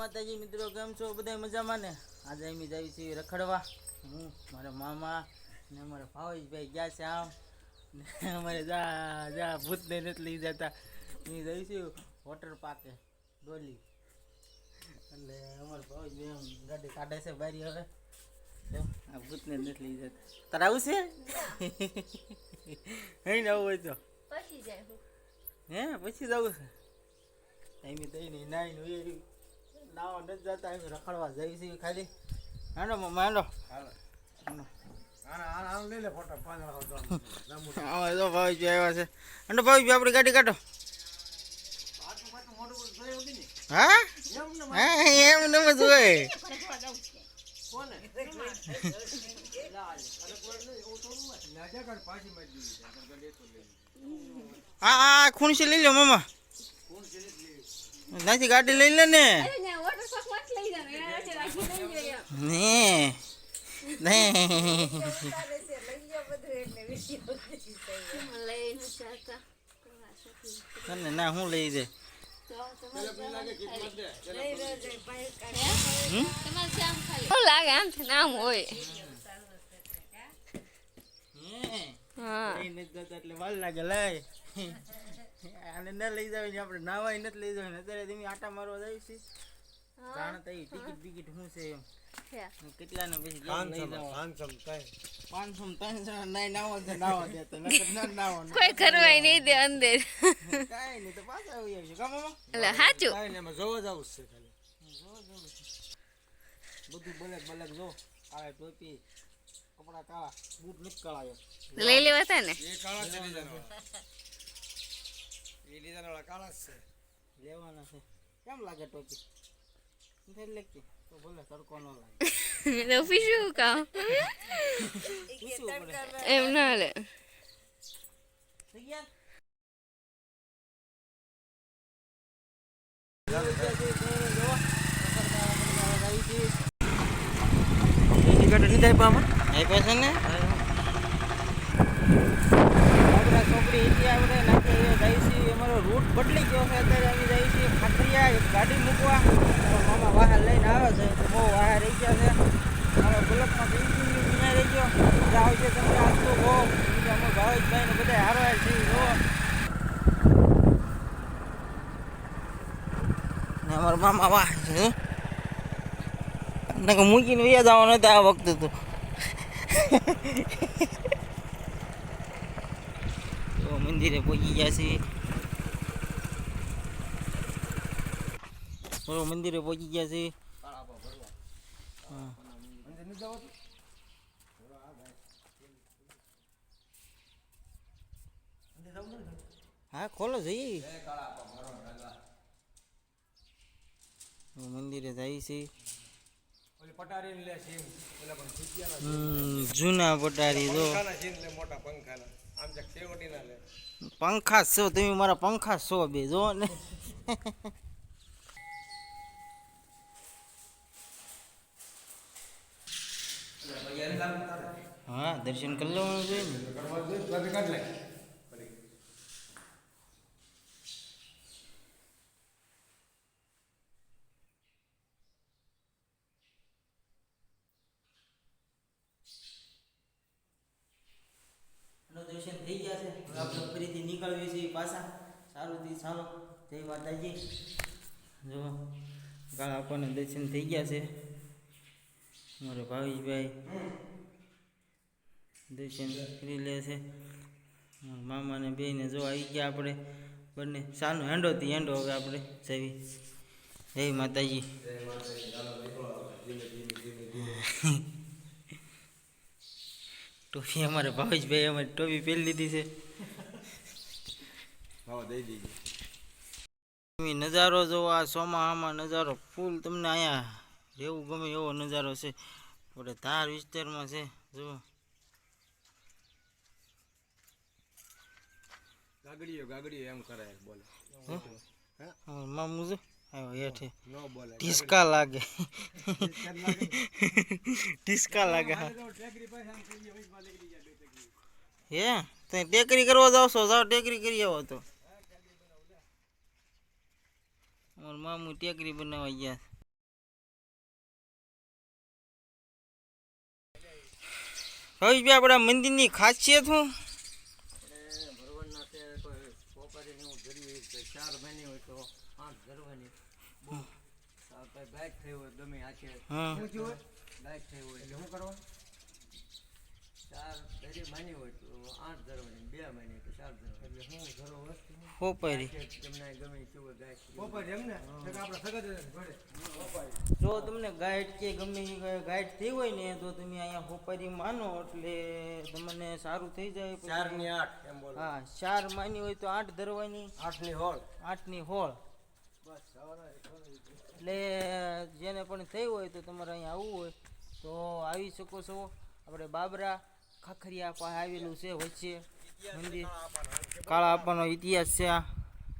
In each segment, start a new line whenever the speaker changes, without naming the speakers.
માતાજી મિત્રો, કેમ છો બધા? મજામાં ને? આજે અમે જઈએ છીએ રખડવા. હું મારા મામા ને અમારા ભાવેશભાઈ ગયા છે આમ ને અમારે જા ભૂતને નથી લઈ જતા. અમે જઈશું વોટર પાર્કે ડોલી. એટલે અમારા ભાવેશભાઈ આમ ગાડી કાઢે છે બારી. હવે આ ભૂતને નથી લઈ જતા. તારે આવું છે? નહીં આવું હોય તો
પછી જાય
હે પછી જવું છે. એમ તઈને નાઈને નાવા નથી જતા, એમ રખડવા જઈ છે ખાલી. હાલો મમ્મા હાલો. તો ભાઈ આવ્યા છે. અને ભાઈ આપણી ગાડી કાઢો. હા હા એમ નમ જ હોય. હા હા ખૂણસી લઈ લો મામા. નાથી ગાડી લઈ લે ને. ના હું લઈ દે.
લાગે આમ નામ હોય
એટલે વાર લાગે લઈ આને ન લઈ જાવ આપણે નાવાય નથી લઈ જવાય. અત્યારે તમે આટા મારવા જાય છે જાણ તઈ ટિકિટ બિકિટ શું છે એમ કેટલા ને પછી 500 નાવા દે તો
કોઈ કરવાય નહીં દે અંદર
કાઈ નહીં તો પાછા આવી આવશે કા મામા.
એટલે સાચું
કાઈ ને એમાં જોવા જાવ છે ખાલી બધું બલક જો કાળા ટોપી કપડા કાળા બૂટ નથી કાળા
લઈ લેવા તા ને
એ કાળા છે લીધા વાળા કાળા છે લેવાના છે. કેમ લાગે ટોપી? નથી લાગતી તો ભલે તડકો ન લાગે.
તો શું કામ એમ ના લે. છોકરી આપણે જઈએ છીએ. અમારો રૂટ બદલી ગયો છે. અત્યારે અમે જઈએ છીએ ખાટરિયા એક ગાડી મૂકવા. મામા વાહન લઈને આવે છે તો બહુ વાહન રહી ગયા છે. અમારો ગુલકમાં બીના રહી ગયો આવશે. તમે આટલું બહુ અમારો ભાવેશભાઈ ને બધા હારવાર છે જો ને અમારો મામા વાહ છે મૂકીને વ્યાજ આવવાનો હતો આ વખતે તો. મંદિરે પહોંચી ગયા છે. મંદિરે પહોંચી ગયા છે. હા ખોલો જઈએ. મંદિરે જાય છે. જૂના પટારી જો પંખા છો તમે મારા પંખા છો બે જો ને. હા દર્શન કરી લેવાનું જોઈએ ને. દર્શન થઈ ગયા છે. હવે આપણે ફરીથી નીકળીએ છીએ પાછા. સારું થી ચાલો. જય માતાજી. જો કાલ આપણને દર્શન થઈ ગયા છે. મારા ભાવેશભાઈ દર્શન કરી લે છે. મામાને બેને જો આવી ગયા આપણે બંને. સાનું હેંડોથી હેંડો હવે આપણે જવી. જય માતાજી. ટોપી અમારે ભાવેશભાઈ અમારી ટોપી પહેરી લીધી છે. નજારો જો આ ચોમાસામાં નજારો ફૂલ તમને અહીંયા રહેવું ગમે એવો નજારો છે. આપણે ધાર વિસ્તારમાં છે જો ગાગડીઓ એમ કરે બોલે. મામું જો આવ્યો હેઠે ઢીસકા લાગે. ઢીસકા લાગે. હે તમે ટેકરી કરવા જાવ છો? જાઓ ટેકરી કરી આવો તો. મારું મામું ટેકરી બનાવવા ગયા. ભાઈ આપણા મંદિરની ખાસિયત શું?
ભરવાડના છે કોઈ સોપારીને એવું ધરીએ તો 4 મહિને હોય તો 8 ધરવાની બહુ ગાય થઈ હોય ગમે આખે
હા
ગાય થઈ હોય એટલે શું કરવાનું 4 ધરી માની હોય તો 8 ધરવાની 2 મહિને તો 4 ધરવાની એટલે હું ધરો વસ્તુ
પોપારી
તમને ગમે કેવું ગાય પોપારી એમ ને આપણે સગત જોડે
જો તમને ગાઈડ કે ગમે એ ગાઈડ થઈ હોય ને તો તમે અહીંયા હોપારી માનો એટલે તમને સારું થઈ જાય.
4 ની 8 એમ બોલો.
હા 4 માની હોય તો 8 ધરવાની
8 ની હોળ
8 ની હોળ.
બસ
એટલે જેને પણ થઈ હોય તો તમારે અહીંયા આવવું હોય તો આવી શકો છો. આપણે બાબરા ખાખરિયા પાસે આવેલું છે વચ્ચે મંદિર. કાળા આપવાનો ઇતિહાસ છે આ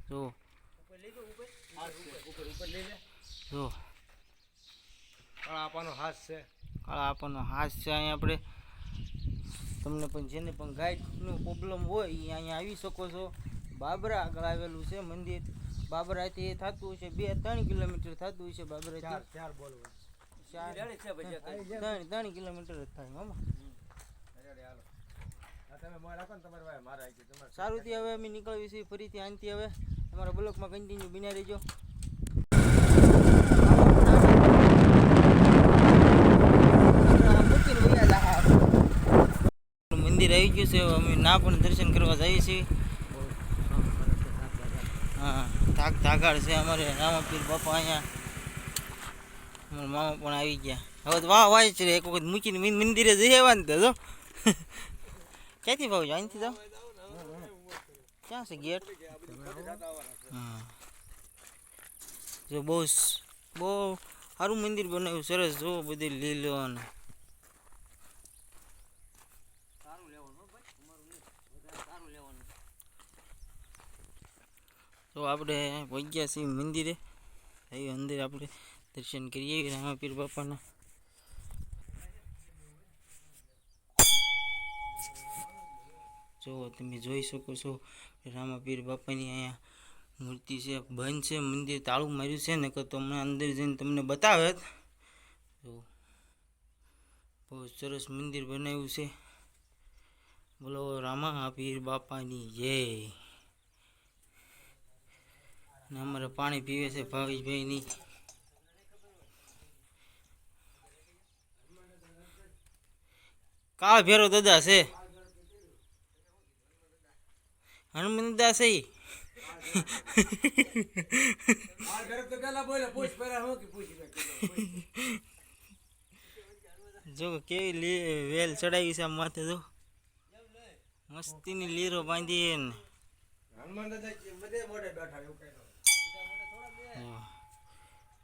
જો જો
કાળા આપવાનો હાથ છે.
કાળા આપવાનો હાથ છે. અહીંયા આપણે તમને પણ જેને પણ ગાઈડનો પ્રોબ્લેમ હોય એ અહીંયા આવી શકો છો. બાબરા આગળ આવેલું છે મંદિર. બાબરાથી થતું હશે 2-3 કિલોમીટર થતું હશે બાબરાથી.
4 બોલવા
3 કિલોમીટર જ થાય મામા.
તમે મોય રાખો ને તમારે ભાઈ મારા આવી તમારે
સારું થી હવે અમે નીકળવી છીએ ફરીથી આનથી. હવે અમારા બ્લોકમાં કન્ટિન્યુ બિના રહેજો. મંદિર આવી ગયું છે. અમે ના પણ દર્શન કરવા જઈએ છીએ. હા થાક ધાગાડ છે અમારે રામાપીર બાપા અહીંયા. અમારા મામા પણ આવી ગયા. હવે તો વાહ વાય છે એક વખત મૂકીને મંદિરે જઈ આવ્યા ને તો ક્યાંથી ભાવ અહીંથી જાઓ ક્યાં છે ગેટ? હા જો બહુ સારું મંદિર બનાવ્યું સરસ. જો બધી લીલો અને તો આપણે પહોંચ્યા છીએ મંદિરે. અહીં અંદર આપણે દર્શન કરીએ રામાપીર બાપાના. જો તમે જોઈ શકો છો રામાપીર બાપાની અહીંયા મૂર્તિ છે. બંધ છે મંદિર, તાળું માર્યું છે ને તો હમણાં અંદર જઈને તમને બતાવે. જો બહુ સરસ મંદિર બનાવ્યું છે. બોલો રામાપીર બાપાની જય. અને અમારે પાણી પીવે છે ભાવેશભાઈની. કાળ ભેરો દાદા છે હનુમાન દાસ. જો કેવી વેલ ચડાવી છે આમ માથે. જો મસ્તીની લીરો બાંધી ને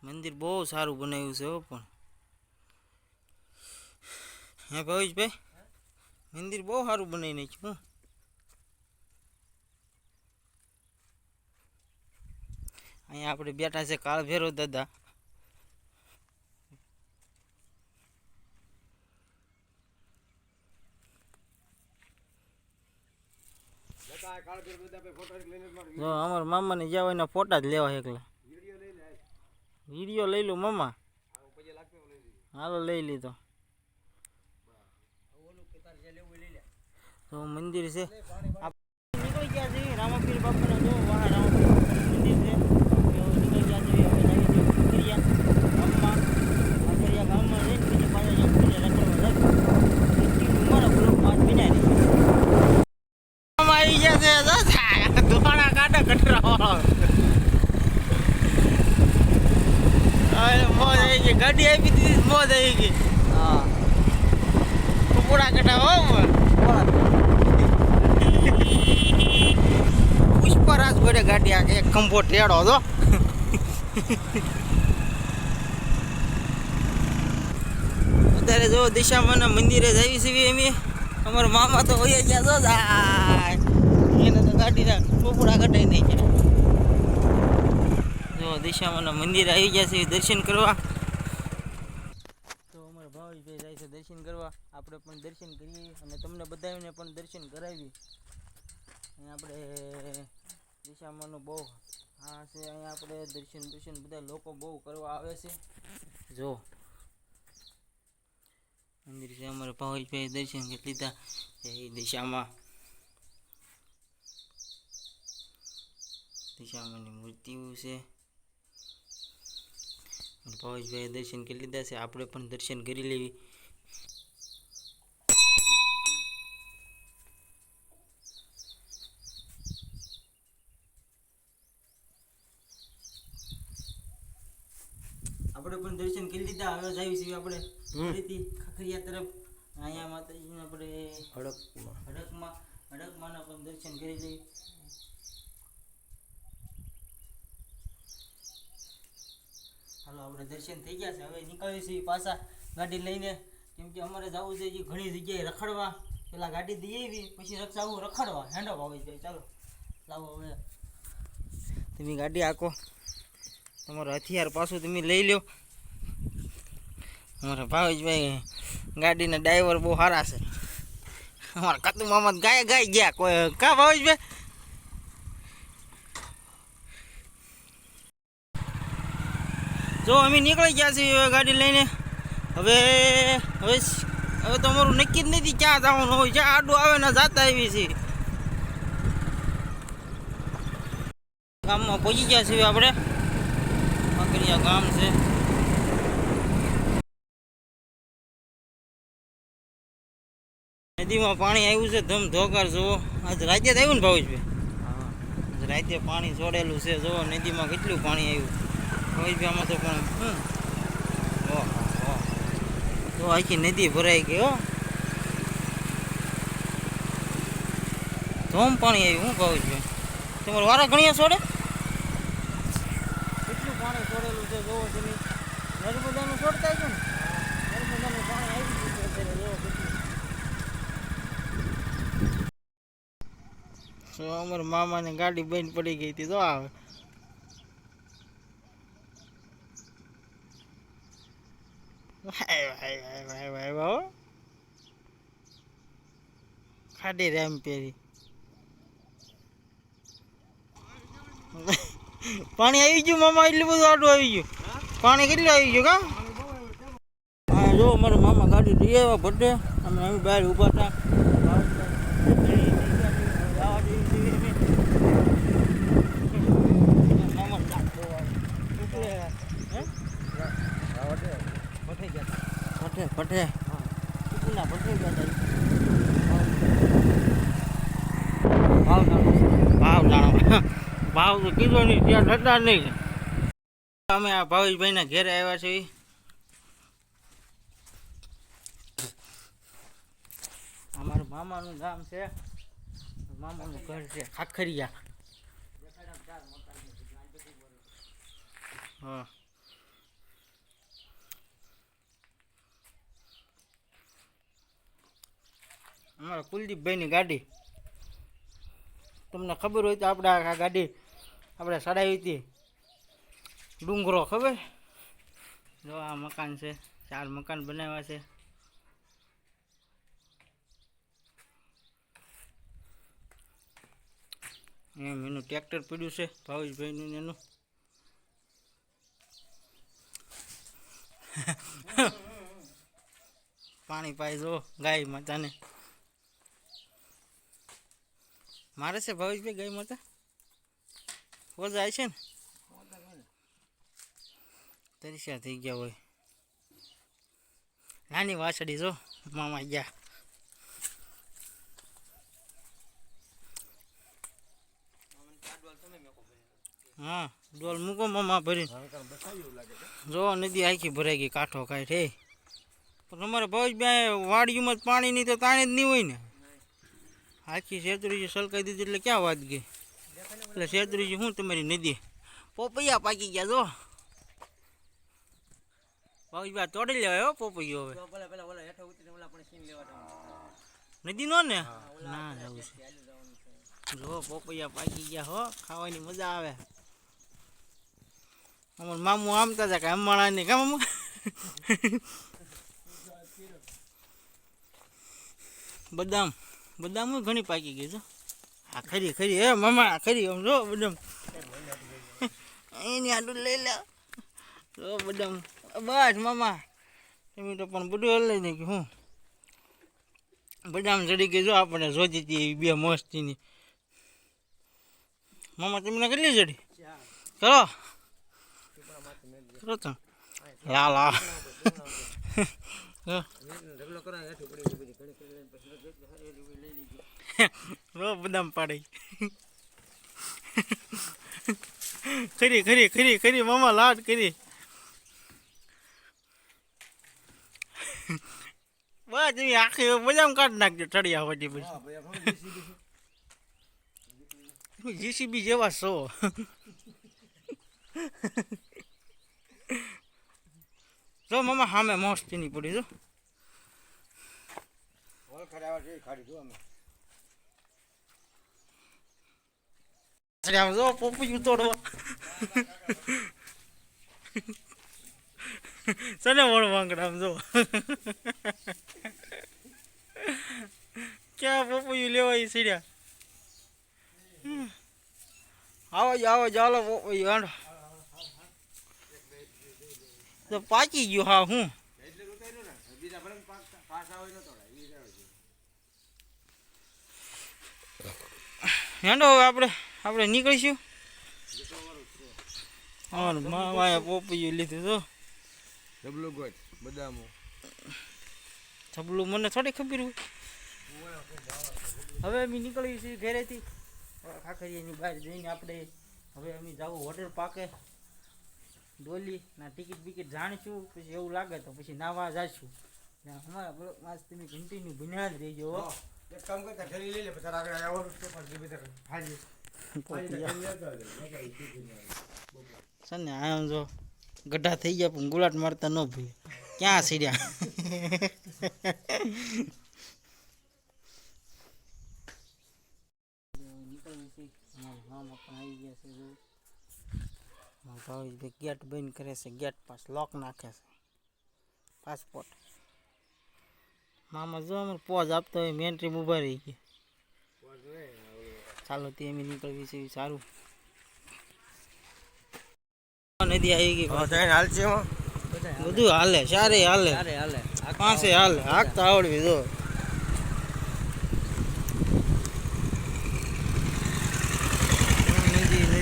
મંદિર બહુ સારું બનાવ્યું છે. પણ હે ભાવેશભાઈ મંદિર બહુ સારું બનાવી નાખ્યું. અહીંયા આપણે બેઠા છે કાળ ભેરો દાદા. જો અમારા મામાને જ્યાં હોય એના ફોટા જ લેવા એકલા. વિડીયો લઈ લો મામા. હાલો લઈ લીધો. તો મંદિર છે નીકળી ગયા છે રામાપીર બાપાના. જો વાહ રામાપીર મંદિર છે. નીકળી ગયા છે હવે ગામમાં ગામમાં જઈને પછી પાછા રખડવા જાય. મારા બ્લોકમાં બિના આવી ગયા છે ધોળા કાંટા કટરા મોજ આવી ગઈ. ગાડી આપી દીધી મોજ આવી ગઈ. હા કપડા કટાવો પુષ્પરાજ ઘોડે ગાડી આ એક ખંભો ટેડો હતો. અત્યારે જો દિશામાના મંદિરે જઈએ છીએ અમે. અમારા મામા તો હોય ગયા જો જાય એને તો ગાડીના કપડા કટાઈ નહીં ગયા. જો દિશામાના મંદિરે આવી ગયા છે દર્શન કરવા. તો અમારા ભાવેશભાઈ જાય છે દર્શન કરવા. આપણે પણ દર્શન કરીએ અને તમને બધાને પણ દર્શન કરાવી. અહીંયા આપણે દિશામાનું બહુ હા છે. અહીંયા આપણે દર્શન બધા લોકો બહુ કરવા આવે છે. જો
મંદિર છે અમારે ભાવેશભાઈ દર્શન કરી લીધા એ દિશામાં દિશામાંની મૂર્તિઓ છે ભાવેશભાઈ દર્શન કરી લીધા છે આપણે પણ દર્શન કરી લેવી આપણે પણ દર્શન કરી લીધા હવે જઈએ છીએ આપણે ફરીથી ખાખરિયા તરફ અહીંયા માતાજીને આપણે હડકમાંના પણ દર્શન કરી લઈએ હાલો આપણે દર્શન થઈ ગયા છે હવે નીકળીએ છીએ પાછા ગાડી લઈને કેમ કે અમારે જવું છે જે ઘણી જગ્યાએ રખડવા પેલા ગાડી દઈ આવી પછી જવું રખડવા હેન્ડઅપ આવી જાય ચાલો લાવો હવે તમે ગાડી આખો તમારો હથિયાર પાછું તમે લઈ લો અમારા ભાવેશભાઈ ગાડીના ડ્રાઈવર બહુ સારા છે અમારા કતુ મામા ગાય ગયા કોઈ કા ભાવેશભાઈ જો અમે નીકળી ગયા છીએ ગાડી લઈને હવે હવે હવે તો અમારું નક્કી જ નથી ક્યાં જવાનું હોય જ્યાં આડું આવે ને જાતા આવી છે ગામમાં પહોંચી ગયા છીએ આપણે ખાખરિયા ગામ છે નદીમાં પાણી આવ્યું છે ધમધોકાર જુઓ આજ રાતે જ આવ્યું ને ભાવેશભાઈ આજ રાતે પાણી છોડેલું છે જુઓ નદીમાં કેટલું પાણી આવ્યું ભાવેશભાઈ આમાં તો પણ તો આખી નદી ભરાઈ ગઈ હો ધોમ પાણી આવ્યું હું ભાવેશભાઈ તમારે વારા ઘણીયા છોડે કેટલું પાણી છોડેલું છે જોવો તમે નર્મદાનું છોડતા છો ને નર્મદાનું પાણી આવી ગયું છે અત્યારે જોવો કેટલું અમારા મામાને ગાડી બંધ પડી ગઈ હતી તો આવે ખાડી રેમ પેરી પાણી આવી ગયું મામા એટલું બધું આડું આવી ગયું પાણી કેટલું આવી ગયું કા હા જો મારા મામા ગાડી લઈ આવ્યા ભટ્ટે અમે બહાર ઊભા હતા ભટ્ટે કેટલા ભટ્ટે ગયા ભાવ જાણો ભાવ તો કીધો નહીં ત્યાં થતા નહીં અમે આ ભાવેશભાઈના ઘેરે આવ્યા છીએ અમારું મામાનું ગામ છે મામાનું ઘર છે ખાખરિયા હા અમારા કુલદીપભાઈની ગાડી તમને ખબર હોય તો આપણે આ ગાડી આપણે ચડાવી હતી ડુંગરો ખબર જો આ મકાન છે 4 મકાન બનાવ્યા છે એમ એનું ટ્રેક્ટર પડ્યું છે ભાવેશભાઈનું એનું પાણી પાઈ જો ગાય માતાને મારે છે ભાવેશભાઈ ગાય માતા જાય છે ને તરીસા થઈ ગયા હોય નાની વાછડી જો મામા ગયા હા ડોલ મૂકો મામા ભરી જો નદી આખી ભરાઈ ગઈ કાંઠો કાંઠ હે પણ અમારે ભાવેશભાઈ વાડીમાં પાણી નહીં તો તાણે જ નહીં હોય ને આખી શેતરીજી સલકાઈ દીધી એટલે ક્યાં વાત ગઈ એટલે શેતરીજી શું તમારી નદી પોપૈયા પાકી ગયા જો ભાવેશભાઈ તોડી લેવાય હો પોપૈયો હવે નદી નો ને ના જવું છે જો પોપૈયા પાકી ગયા હો ખાવાની મજા આવે અમાર મામું આમતા હતા કે અંબાણા ને કા મામુ બદામ બદામ ઘણી પાકી ગઈ છે આ ખરી ખરી હે મામા ખરી આમ જો બદામ એની આડું લઈ લે જો બદામ બસ મામા તમે તો પણ બધું લઈ ને કે હું બદામ ચડી ગઈ જો આપણને જોતી હતી એવી બે મસ્તીની. મામા તમને કેટલી ચડી? કરો કરો તો લાલ આ બદામ પાડે ખરી ખરી ખરી ખરી મામા લાડ કરી. બસ તમે આખી બદામ કાઢી નાખજો ચડિયા પછી પછી જીસીબી જેવા છો. જો મામા સામે મસ્તી ની પડી જો. જો પોપું તોડવા સને વળ વાંકડા જો ક્યાં પોપું લેવાય સીડ્યા. આવો ચાલો પોપું હાંડો તો પાકી ગયું. હા હું હેંડો હવે આપણે નીકળીશું. હા મામાએ પોપૈયું લીધું તો
ડબલું ગોટ બદામો
થબલું મને થોડી ખબર હોય. હવે અમે નીકળીએ છીએ ઘરેથી ખાખરીયાની બહાર જઈને આપણે હવે અમે જાવું વોટર પાર્કે ડોલી ના ટિકિટ બિકિટ જાણીશું. પછી એવું લાગે તો પછી નાવા જઈશું. અમારા બ્લોકમાં તમે કન્ટિન્યુ બન્યા જ રહીજો.
એક કામ કરતા ઠેલી લઈ લે પછી આગળ આવવાનું તો પણ બધા હાજી
છે ને આમ જો ગઢા થઈ ગયા પણ ગુલાટ મારતા ન ભૂલે. ક્યાં સીડ્યા ગેટ બંધ કરે છે. ગેટ પાસ લોક નાખે છે. પાસપોર્ટ મામા જો અમારે પોઝ આપતો હોય મેન ટ્રીમ ઉભા રહી ગઈ. ચાલો તે એમ નીકળવી છે સારું. નદી આવી ગઈ
હાલ છે
બધું હાલે ચારે હાલે પાંચે હાલે હાકતા આવડવી જો.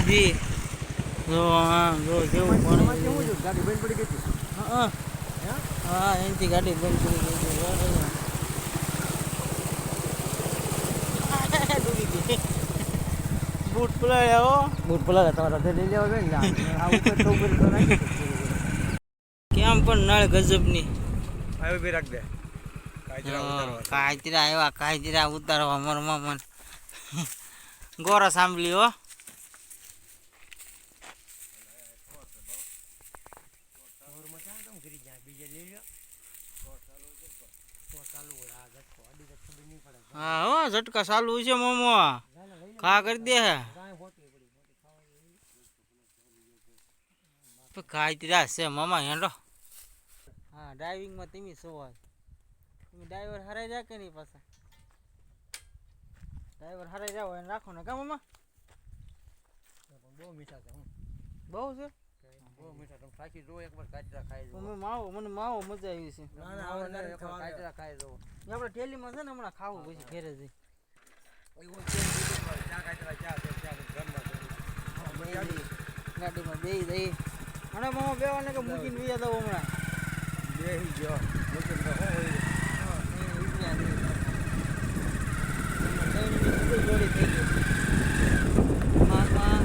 નદી જો હા જો જેવું
ગાડી બંધ પડી ગઈ.
હા એનથી ગાડી બંધ કરી ગઈ. બૂટ પલાળ્યા હો
બૂટ પલાળે તમારા લઈ લેવા ને આ ઉપર તો ઉપર તો નાખી
કેમ પણ નળ ગજબની
આવી બી રાખ દે
કાયતરા આવ્યા કાયતરા ઉતારવા મારા મામા ગોરા સાંભળી હો. હા હો ઝટકા ચાલુ છે મામા ખા કરી દે કાયતરા છે મામા હેંડો. હા ડ્રાઇવિંગમાં તમે સવાલ તમે ડ્રાઈવર હરાઈ જાય કે નહીં પાછા ડ્રાઈવર હરાઈ જાવ એને રાખો ને કા મામા.
બહુ મીઠા છે
બહુ છે
બહુ મીઠા. તમે સાચી જો એકવાર કાચરા ખાઈ લો.
મને માવો મજા આવી છે.
કાચરા ખાઈ લો
આપણે ટેલીમાં છે ને હમણાં ખાવું પછી ઘેરે જઈ ગાડીમાં બે દઈ અને મામા બેવાને કે મૂકીને વિયા દઉં હમણાં
બેસી ગયો
જોડી થઈ ગઈ. મામા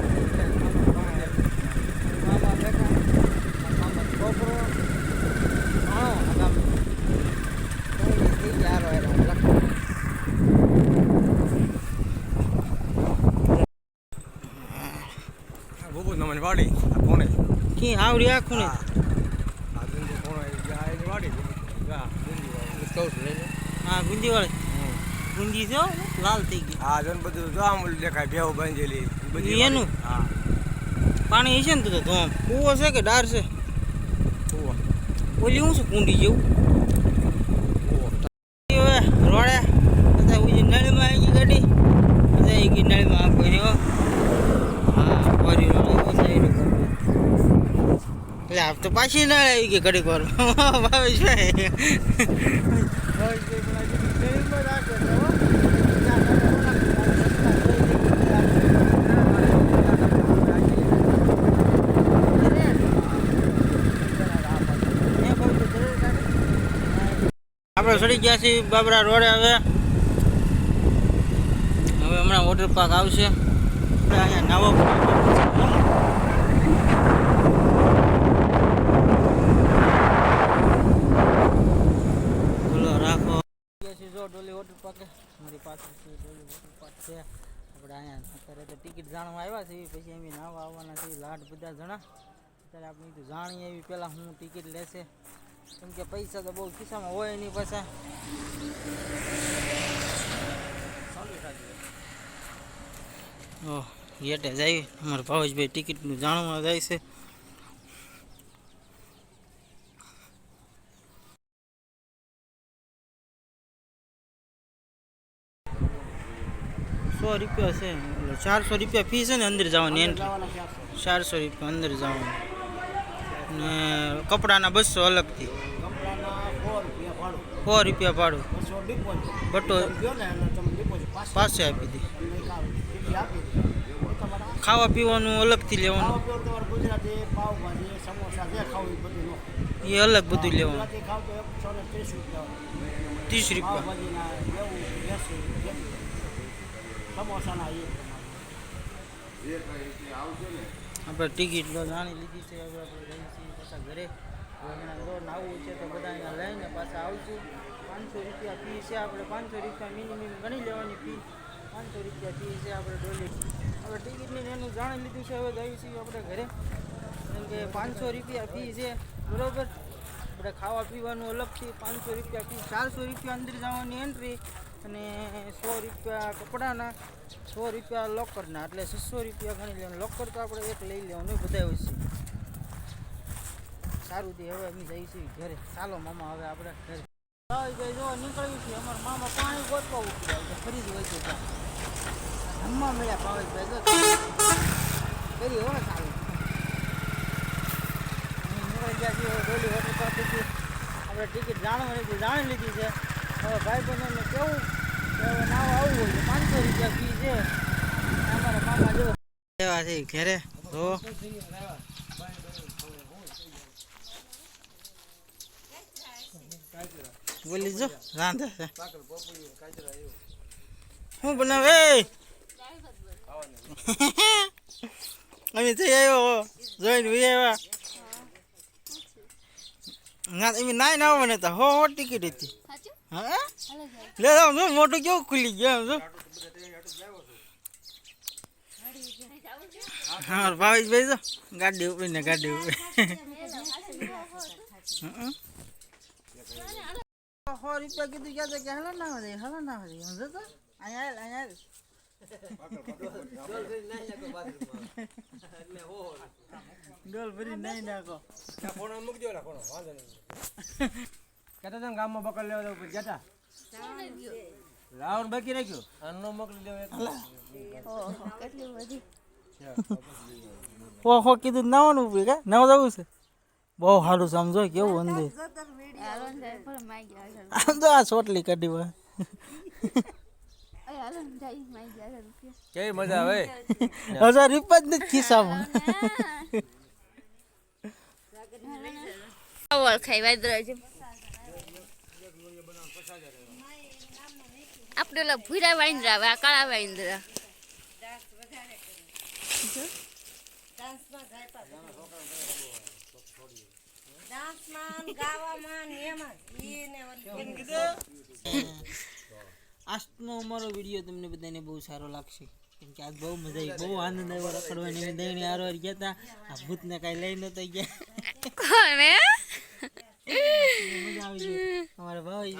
બેઠા મામા છોકરો હા થઈ ગયા
બહુ નમન વાડી આ કોણે
કી આવડી આખું ને
આ ગુંદી કોણે આ વાડી ગા ગુંદી સ્ટોર લઈ લે.
હા ગુંદી વાળી ગુંદી છે લાલ થઈ ગઈ.
હા જન બધું જો આમ દેખાય ભેવ બાંધેલી બધી
એનું
હા
પાણી છે ને તો ધોમ કૂવો છે કે ડાર છે
કૂવો
ઓલી શું છે કુંડી જેવું
કૂવો
હવે રોડે બધા ઉજી નળીમાં આવી ગઈ ગાડી બધા આવી ગઈ નળીમાં આ કર્યો હા ફરી રોડ સાઈડ એટલે તો પાછી ના આવી કે ઘડીક વાર ભાવેશભાઈ આપણે ચડી ગયા છીએ બાબરા રોડે. હવે હમણાં વોટર પાર્ક આવશે. અહીંયા નવો બોલો રાખો. જો ડોલી વોટર પાર્ક મારી પાસે ડોલી વોટર પાર્ક છે. આપણે અહીંયા અત્યારે તો ટિકિટ જાણવા આવ્યા છીએ, પછી એમ નાવા આવવાના છે લાડ બધા જણા. અત્યારે આપણે તો જાણીએ એવી પહેલાં હું ટિકિટ લેશે, કેમ કે પૈસા તો બહુ ખિસ્સામાં હોય એની પાસે. ઓહ ગેટે જાય અમારા ભાવેશભાઈ ટિકિટનું જાણવા જાય છે. ₹100 છે, 400 રૂપિયા ફી છે ને અંદર જવાની એન્ટ્રી. 400 રૂપિયા અંદર જવાનું ને કપડાના 200 અલગથી. ₹100 ભાડું. બટો પાસે આપી દે. ખાવા પીવાનું અલગથી લેવાનું, એ અલગ બધું લેવાનું. 30 રૂપિયા. આપણે ટિકિટ જાણી લીધી છે. હવે આપણે જઈએ છીએ પાછા ઘરે. નાવું છે તો બધા અહીંયા લઈને પાછા આવશું. 500 રૂપિયા ફી છે. આપણે 500 રૂપિયા મિનિમમ ગણી લેવાની ફી. 500 રૂપિયા ફી છે આપણે ડોલી. હવે ટિકિટની એનું જાણી લીધું છે. હવે જઈએ છીએ આપણે ઘરે, કેમ કે 500 રૂપિયા ફી છે બરાબર. આપણે ખાવા પીવાનું અલગથી 500 રૂપિયા ફી. 400 રૂપિયા અંદર જવાની એન્ટ્રી અને 100 રૂપિયા કપડાના, 100 રૂપિયા લોકરના, એટલે 600 રૂપિયા ગણી લેવાનું. લોકર તો આપણે એક લઈ લેવાનું બધા હોય છે. સારું તે હવે અમે જઈએ છીએ ઘરે. ચાલો મામા હવે આપણે ઘરે જો નીકળ્યું છે. અમારા મામા પાણી ગોતવા ઉઠી જાય છે, ફરી જ હોય છે ત્યાં જમવા મળ્યા. ભાવેશભાઈ જો કરી હો સારું નીકળી ગયા છીએ. ડોલી હોટલ પાસેથી આપણે ટિકિટ જાણી લીધી છે. હવે ભાઈબંધોને કેવું કે હવે નાવા આવવું હોય તો 500 રૂપિયા ફી છે. અમારા મામા જો એવા છે ઘરે. તો બોલી જો રાંધે છે. શું બનાવે અમે થઈ આવ્યો જોઈને વી આવ્યા ના. એમ નાઈ ના આવવાને તો હો ટિકિટ હતી. હા લે જો મોટું કેવું ખુલી ગયું જો. હા ભાવેશભાઈ જો ગાડી ઉપડીને ગાડી ઉપડી. 100 રૂપિયા કીધું ક્યાં કે હલા ના આવે સમજો તો અહીંયા ડોલ ભરી નહીં નાખો.
ગામમાં બકર લેવા જવું જતા રાવણ બાકી રાખ્યું અન્નો મોકલી દેવા.
ઓહો કીધું નાવાનું ઉપડી કે નાવ જવું છે. બહુ સારું સમજો કેવું અંદર આમ તો આ ચોટલી કાઢી હોય.
કેવી મજા આવે.
1000 રૂપિયા જ નથી ખિસ્સામાં.
આપણે ઓલા ભૂરા વાંદરા આવે, આ કાળા વાંદરા.
આજનો અમારો વિડીયો તમને બધાને બહુ સારો લાગશે, કેમ કે આજ બહુ મજા આવી, બહુ આનંદ આવ્યો રખડવાની. દહીંની હારવાર ગયા હતા. આ ભૂતને કાંઈ લઈ નતા ગયા.
કોને
મજા આવી ગઈ. અમારા ભાઈ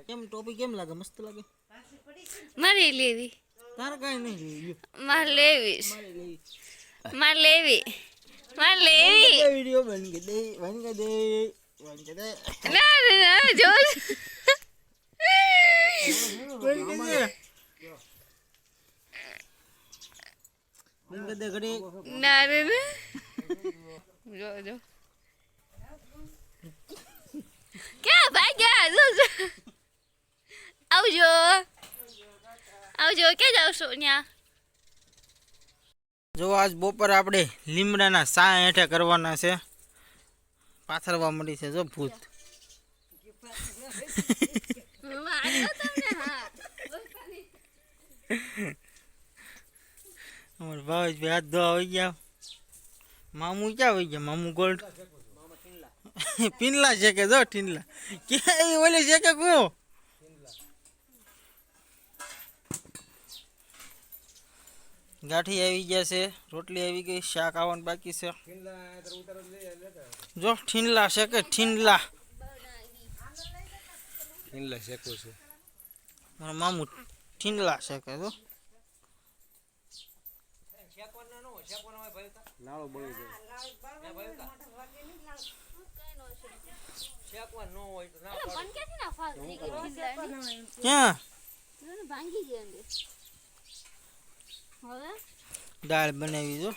કેમ ટોપી કેમ લાગે? મસ્ત લાગે.
મારે લેવી.
તારે કાંઈ નહીં
મારે લેવી. મારે લેવી. મારે લેવી.
વિડીયો બન કે દે
ના ના જો
બંધ કરી દે ઘડી.
ના રે રે જો જો ક્યાં ભાગ્યા જો જો આવજો આવજો ક્યાં જાવ છો ત્યાં
જો આજ બપોરે આપણે લીમડાના સા હેઠે કરવાના છે. પાથરવા મળી છે જો ભૂત. અમારે ભાવેશભાઈ હાથ ધોવા આવી ગયા. મામુ ક્યાં આવી ગયા? મામુ ગોલ્ડ પિનલા છે કે જો ટીનલા ક્યાં ઓલી છે કે કો ગાંઠી આવી ગયા છે, રોટલી આવી ગઈ, શાક આવવાનું બાકી છે. જો ઠીનલા છે કે ઠીનલા મારા મામુ ઠીનલા છે કે જો ક્યાં
ભાંગી ગયો હવે
દાળ બનાવી જો.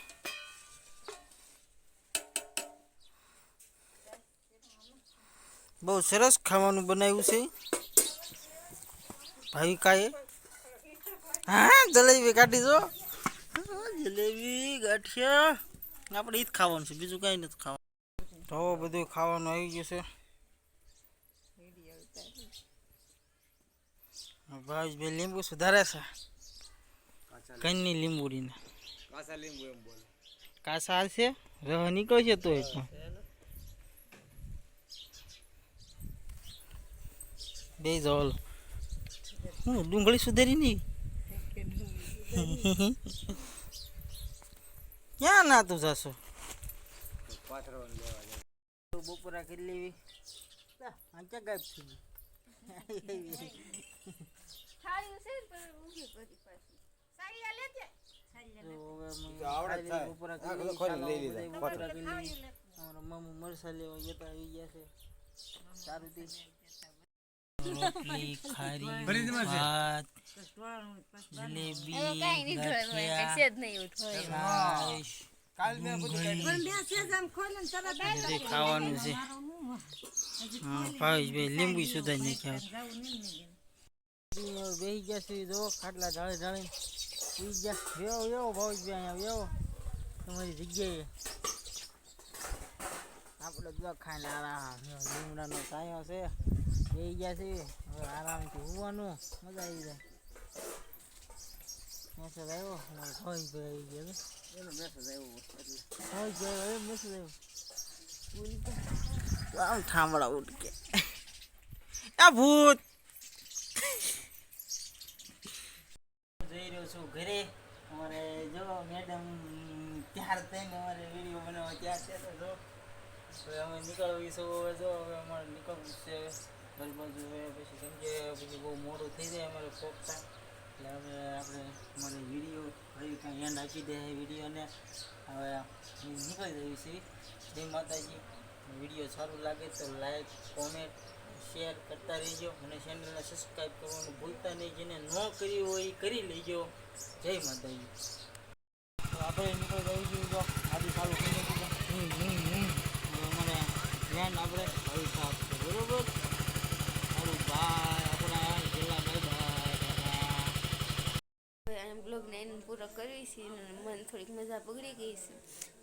બહુ સરસ ખાવાનું બનાવ્યું છે ભાવિકાએ. હા જલેબી કાઢી જો. જલેબી ગાંઠિયા આપણે ઈ જ ખાવાનું છે, બીજું કાંઈ નથી ખાવાનું. તો બધું ખાવાનું આવી ગયું છે. ભાવેશભાઈ લીંબુ સુધારે છે કઈની લીંબુડીને કાસા હાલશે રહ નીકળશે તો બે જલ હું ડુંગળી સુધારી નહીં ક્યાં ના તું જાશો બપોરા કરી લેવી ક્યાં ગાયબ થઈ મામુ મરસા લેવા જતા આવી ગયા છે. સારું રોટલી ખારી ભાત જલેબી ખાવાનું છે. ભાવેશભાઈ લીંબુ સુધારી નાખ્યા. બેસી ગયા છે જો ખાટલા ઢાળે ઢાળે સુઈ ગયા. વેવો વેવો ભાવેશભાઈ અહીંયા વેવો તમારી જગ્યાએ. આપણે જો ખાઈને આરામ લીમડાનો છાંયો છે બેસી ગયા છે. હવે આરામથી હોવાનું મજા આવી જાય. મેસેજ આવ્યો અમારે ભાવેશભાઈ આવી ગયા. ભાવેશભાઈ મેસેજ આવ્યો આમ થાંભળા ઉઠકે આ ભૂત. જઈ રહ્યો છું ઘરે. અમારે જો મેડમ ત્યાર થઈને અમારે વિડીયો બનાવવા ત્યાં છે તો જો હવે અમે નીકળવીશું. હવે જો હવે અમારે નીકળવું છે ઘર બાજુ. પછી સમજે પછી બહુ મોડું થઈ જાય અમારે પોપતા એટલે હવે આપણે અમારે વિડીયો ફરી કાંઈ એન્ડ આપી દે વિડીયોને. હવે નીકળી જઈએ છીએ. જય માતાજી. વિડીયો સારું લાગે તો લાઈક કોમેન્ટ શેર કરતા રહેજો અને ચેનલને સબસ્ક્રાઈબ કરવાનું ભૂલતા નહીં. જેને ન કર્યું હોય એ કરી લેજો. જય માતાજી. તો આપણે નીકળી જઈએ તો આદિ સારું કરી નાખ્યું. અમારે ધ્યાન આપણે ભવિષ્ય આપશે બરોબર. સારું બાય. આપણા છેલ્લા બાય
બ્લોગને એને પૂરો કરવી છે. મને થોડીક મજા બગડી ગઈ છે.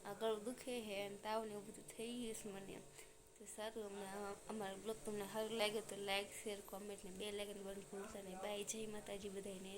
આ ગળું દુખે છે અને તાવ ને એવું બધું થઈ ગયું છે મને. તો સારું અમને અમારો બ્લોગ તમને સારું લાગે તો લાઈક શેર કોમેન્ટ ને બે લાઈકને બંધ ભૂલતા નહીં. બાય. જય માતાજી બધાને.